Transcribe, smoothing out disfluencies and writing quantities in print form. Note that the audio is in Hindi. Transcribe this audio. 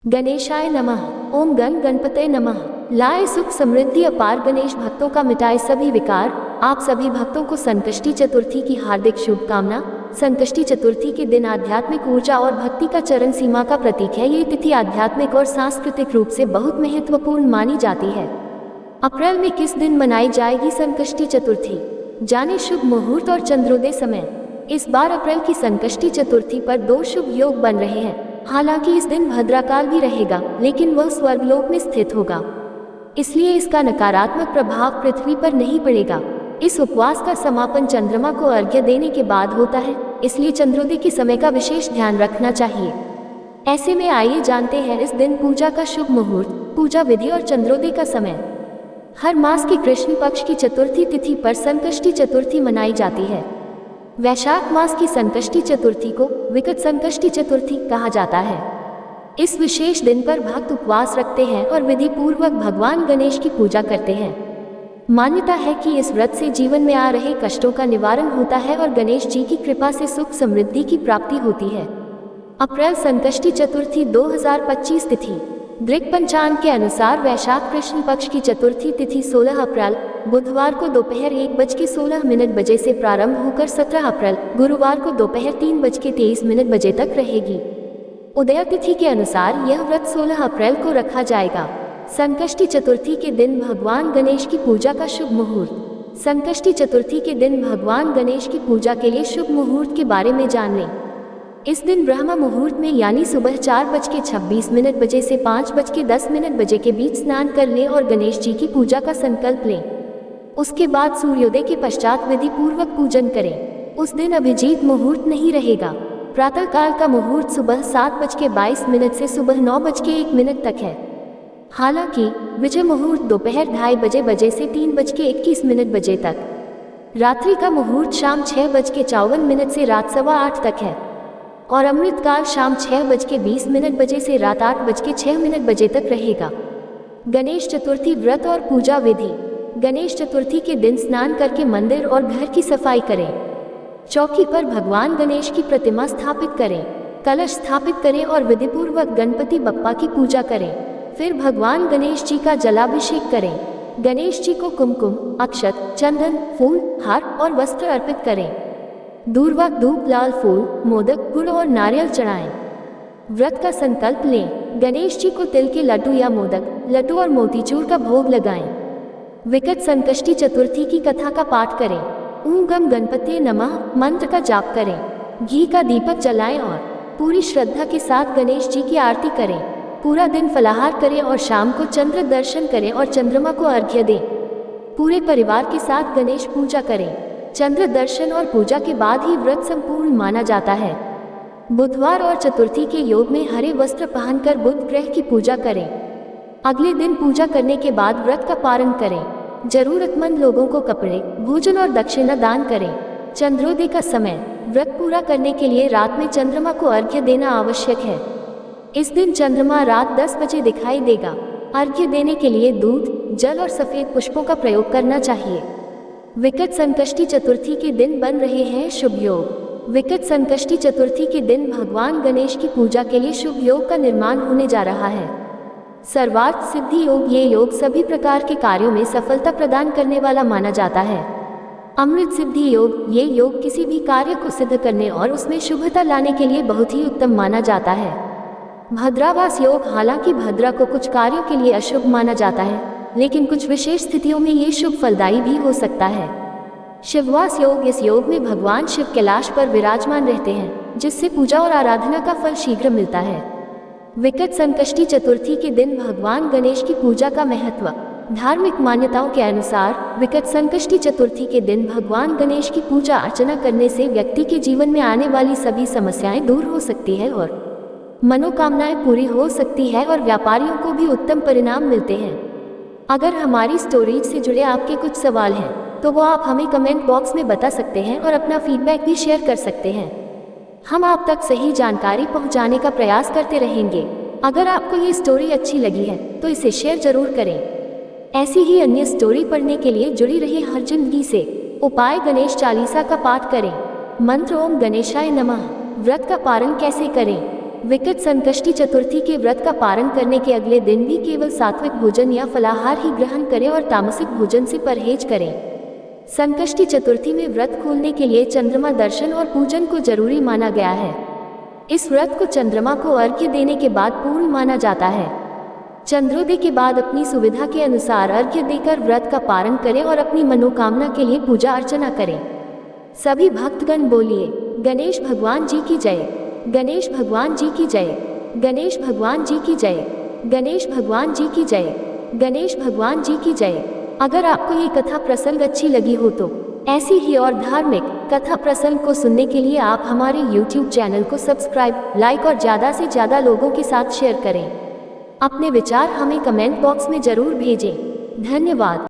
गणेशाय नमः। ओम गण गणपते नमः। लाए सुख समृद्धि अपार गणेश भक्तों का मिटाए सभी विकार। आप सभी भक्तों को संकष्टी चतुर्थी की हार्दिक शुभकामना। संकष्टी चतुर्थी के दिन आध्यात्मिक ऊर्जा और भक्ति का चरण सीमा का प्रतीक है। ये तिथि आध्यात्मिक और सांस्कृतिक रूप से बहुत महत्वपूर्ण मानी जाती है। अप्रैल में किस दिन मनाई जाएगी संकष्टी चतुर्थी? जाने शुभ मुहूर्त और चंद्रोदय समय। इस बार अप्रैल की संकष्टी चतुर्थी पर 2 शुभ योग बन रहे हैं। हालांकि इस दिन भद्राकाल भी रहेगा, लेकिन वह स्वर्गलोक में स्थित होगा, इसलिए इसका नकारात्मक प्रभाव पृथ्वी पर नहीं पड़ेगा। इस उपवास का समापन चंद्रमा को अर्घ्य देने के बाद होता है, इसलिए चंद्रोदय के समय का विशेष ध्यान रखना चाहिए। ऐसे में आइए जानते हैं इस दिन पूजा का शुभ मुहूर्त, पूजा विधि और चंद्रोदय का समय। हर मास की कृष्ण पक्ष की चतुर्थी तिथि पर संकष्टी चतुर्थी मनाई जाती है। वैशाख मास की संकष्टी चतुर्थी को विकट संकष्टी चतुर्थी कहा जाता है। इस विशेष दिन पर भक्त उपवास रखते हैं और विधि पूर्वक भगवान गणेश की पूजा करते हैं। मान्यता है कि इस व्रत से जीवन में आ रहे कष्टों का निवारण होता है और गणेश जी की कृपा से सुख समृद्धि की प्राप्ति होती है। अप्रैल संकष्टी चतुर्थी 2025 तिथि। ग्रीक पंचांग के अनुसार वैशाख कृष्ण पक्ष की चतुर्थी तिथि 16 अप्रैल बुधवार को दोपहर 1:16 बजे से प्रारंभ होकर 17 अप्रैल गुरुवार को दोपहर 3:23 बजे तक रहेगी। उदय तिथि के अनुसार यह व्रत 16 अप्रैल को रखा जाएगा। संकष्टी चतुर्थी के दिन भगवान गणेश की पूजा का शुभ मुहूर्त। संकष्टी चतुर्थी के दिन भगवान गणेश की पूजा के लिए शुभ मुहूर्त के बारे में जान लें। इस दिन ब्रह्म मुहूर्त में यानी सुबह 4:26 बजे से 5:10 बजे के बीच स्नान कर लें और गणेश जी की पूजा का संकल्प लें। उसके बाद सूर्योदय के पश्चात विधि पूर्वक पूजन करें। उस दिन अभिजीत मुहूर्त नहीं रहेगा। प्रातः काल का मुहूर्त सुबह 7:22 से सुबह 9:01 तक है। हालांकि विजय मुहूर्त दोपहर 2:30 बजे से 3:21 बजे तक। रात्रि का मुहूर्त शाम 6:54 से रात 8:15 तक है और अमृत काल शाम 6:20 बजे से रात 8:06 बजे तक रहेगा। गणेश चतुर्थी व्रत और पूजा विधि। गणेश चतुर्थी के दिन स्नान करके मंदिर और घर की सफाई करें। चौकी पर भगवान गणेश की प्रतिमा स्थापित करें, कलश स्थापित करें और विधिपूर्वक गणपति बप्पा की पूजा करें। फिर भगवान गणेश जी का जलाभिषेक करें। गणेश जी को कुमकुम, अक्षत, चंदन, फूल, हार और वस्त्र अर्पित करें। दूर्वा, धूप, लाल फूल, मोदक, गुड़ और नारियल चढ़ाएं। व्रत का संकल्प लें। गणेश जी को तिल के लड्डू या मोदक, लड्डू और मोतीचूर का भोग लगाएं। विकट संकष्टी चतुर्थी की कथा का पाठ करें। ओम गम गणपते नमः मंत्र का जाप करें। घी का दीपक जलाएं और पूरी श्रद्धा के साथ गणेश जी की आरती करें। पूरा दिन फलाहार करें और शाम को चंद्र दर्शन करें और चंद्रमा को अर्घ्य दें। पूरे परिवार के साथ गणेश पूजा करें। चंद्र दर्शन और पूजा के बाद ही व्रत संपूर्ण माना जाता है। बुधवार और चतुर्थी के योग में हरे वस्त्र पहनकर बुध ग्रह की पूजा करें। अगले दिन पूजा करने के बाद व्रत का पारण करें। जरूरतमंद लोगों को कपड़े, भोजन और दक्षिणा दान करें। चंद्रोदय का समय। व्रत पूरा करने के लिए रात में चंद्रमा को अर्घ्य देना आवश्यक है। इस दिन चंद्रमा रात 10 बजे दिखाई देगा। अर्घ्य देने के लिए दूध, जल और सफेद पुष्पों का प्रयोग करना चाहिए। विकट संकष्टी चतुर्थी के दिन बन रहे हैं शुभ योग। विकट संकष्टी चतुर्थी के दिन भगवान गणेश की पूजा के लिए शुभ योग का निर्माण होने जा रहा है। सर्वार्थ सिद्धि योग। ये योग सभी प्रकार के कार्यों में सफलता प्रदान करने वाला माना जाता है। अमृत सिद्धि योग। ये योग किसी भी कार्य को सिद्ध करने और उसमें शुभता लाने के लिए बहुत ही उत्तम माना जाता है। भद्रावास योग। हालांकि भद्रा को कुछ कार्यों के लिए अशुभ माना जाता है, लेकिन कुछ विशेष स्थितियों में ये शुभ फलदायी भी हो सकता है। शिववास योग। इस योग में भगवान शिव कैलाश पर विराजमान रहते हैं, जिससे पूजा और आराधना का फल शीघ्र मिलता है। विकट संकष्टी चतुर्थी के दिन भगवान गणेश की पूजा का महत्व। धार्मिक मान्यताओं के अनुसार विकट संकष्टी चतुर्थी के दिन भगवान गणेश की पूजा अर्चना करने से व्यक्ति के जीवन में आने वाली सभी समस्याएं दूर हो सकती है और मनोकामनाएं पूरी हो सकती है और व्यापारियों को भी उत्तम परिणाम मिलते हैं। अगर हमारी स्टोरीज से जुड़े आपके कुछ सवाल हैं तो वो आप हमें कमेंट बॉक्स में बता सकते हैं और अपना फीडबैक भी शेयर कर सकते हैं। हम आप तक सही जानकारी पहुंचाने का प्रयास करते रहेंगे। अगर आपको ये स्टोरी अच्छी लगी है तो इसे शेयर जरूर करें। ऐसी ही अन्य स्टोरी पढ़ने के लिए जुड़ी रही हर जिंदगी से। उपाय: गणेश चालीसा का पाठ करें। मंत्र: ओम गणेशाय नमः। व्रत का पारण कैसे करें? विकट संकष्टी चतुर्थी के व्रत का पारण करने के अगले दिन भी केवल सात्विक भोजन या फलाहार ही ग्रहण करें और तामसिक भोजन से परहेज करें। संकष्टी चतुर्थी में व्रत खोलने के लिए चंद्रमा दर्शन और पूजन को जरूरी माना गया है। इस व्रत को चंद्रमा को अर्घ्य देने के बाद पूर्ण माना जाता है। चंद्रोदय के बाद अपनी सुविधा के अनुसार अर्घ्य देकर व्रत का पारण करें और अपनी मनोकामना के लिए पूजा अर्चना करें। सभी भक्तगण बोलिए गणेश भगवान जी की जय, गणेश भगवान जी की जय, गणेश भगवान जी की जय, गणेश भगवान जी की जय, गणेश भगवान जी की जय। अगर आपको ये कथा प्रसंग अच्छी लगी हो तो ऐसी ही और धार्मिक कथा प्रसंग को सुनने के लिए आप हमारे YouTube चैनल को सब्सक्राइब, लाइक और ज़्यादा से ज़्यादा लोगों के साथ शेयर करें। अपने विचार हमें कमेंट बॉक्स में जरूर भेजें। धन्यवाद।